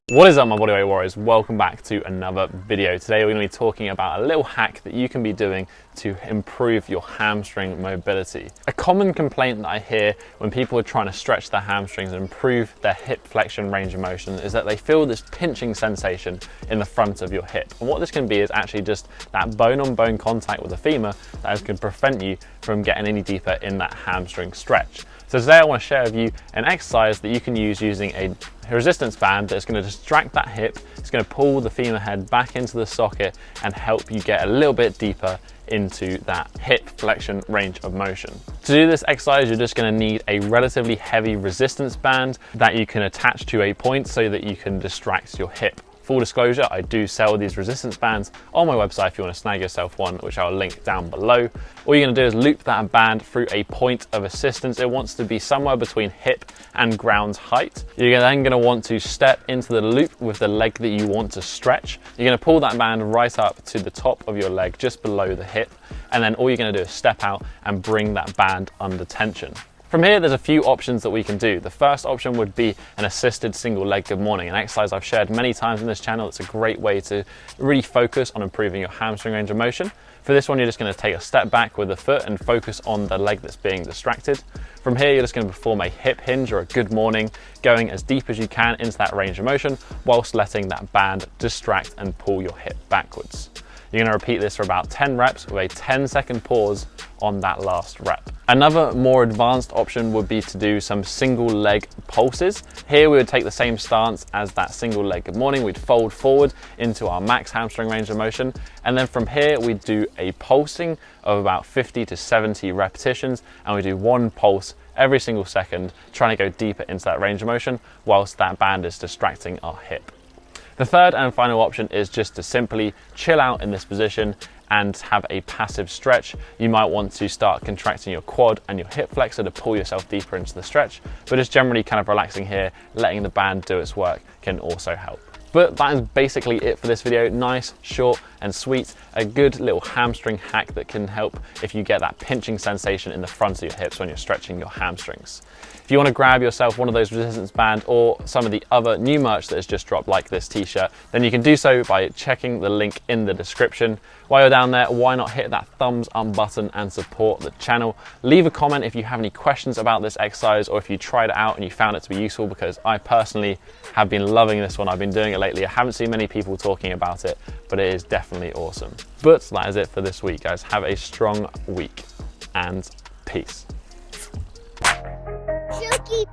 What is up, my bodyweight warriors? Welcome back to another video. Today we're going to be talking about a little hack that you can be doing to improve your hamstring mobility. A common complaint that I hear when people are trying to stretch their hamstrings and improve their hip flexion range of motion is that they feel this pinching sensation in the front of your hip. And what this can be is actually just that bone-on-bone contact with the femur that can prevent you from getting any deeper in that hamstring stretch. So today I want to share with you an exercise that you can use using a resistance band that's going to distract that hip. It's going to pull the femur head back into the socket and help you get a little bit deeper into that hip flexion range of motion. To do this exercise, you're just going to need a relatively heavy resistance band that you can attach to a point so that you can distract your hip. Full disclosure, I do sell these resistance bands on my website if you want to snag yourself one, which I'll link down below. All you're going to do is loop that band through a point of assistance. It wants to be somewhere between hip and ground height. You're then going to want to step into the loop with the leg that you want to stretch. You're going to pull that band right up to the top of your leg, just below the hip. And then all you're going to do is step out and bring that band under tension. From here, there's a few options that we can do. The first option would be an assisted single leg good morning, an exercise I've shared many times in this channel. It's a great way to really focus on improving your hamstring range of motion. For this one, you're just going to take a step back with the foot and focus on the leg that's being distracted. From here, you're just going to perform a hip hinge or a good morning, going as deep as you can into that range of motion whilst letting that band distract and pull your hip backwards. You're going to repeat this for about 10 reps with a 10-second pause on that last rep. Another more advanced option would be to do some single leg pulses. Here we would take the same stance as that single leg good morning. We'd fold forward into our max hamstring range of motion. And then from here, we'd do a pulsing of about 50 to 70 repetitions. And we do one pulse every single second, trying to go deeper into that range of motion whilst that band is distracting our hip. The third and final option is just to simply chill out in this position and have a passive stretch. You might want to start contracting your quad and your hip flexor to pull yourself deeper into the stretch, but just generally kind of relaxing here, letting the band do its work can also help. But that is basically it for this video. Nice, short and sweet. A good little hamstring hack that can help if you get that pinching sensation in the front of your hips when you're stretching your hamstrings. If you want to grab yourself one of those resistance bands or some of the other new merch that has just dropped, like this t-shirt, then you can do so by checking the link in the description. While you're down there, why not hit that thumbs up button and support the channel? Leave a comment if you have any questions about this exercise or if you tried it out and you found it to be useful, because I personally have been loving this one. I've been doing it lately. I haven't seen many people talking about it, but it is definitely awesome. But that is it for this week, guys. Have a strong week and peace. Chuki,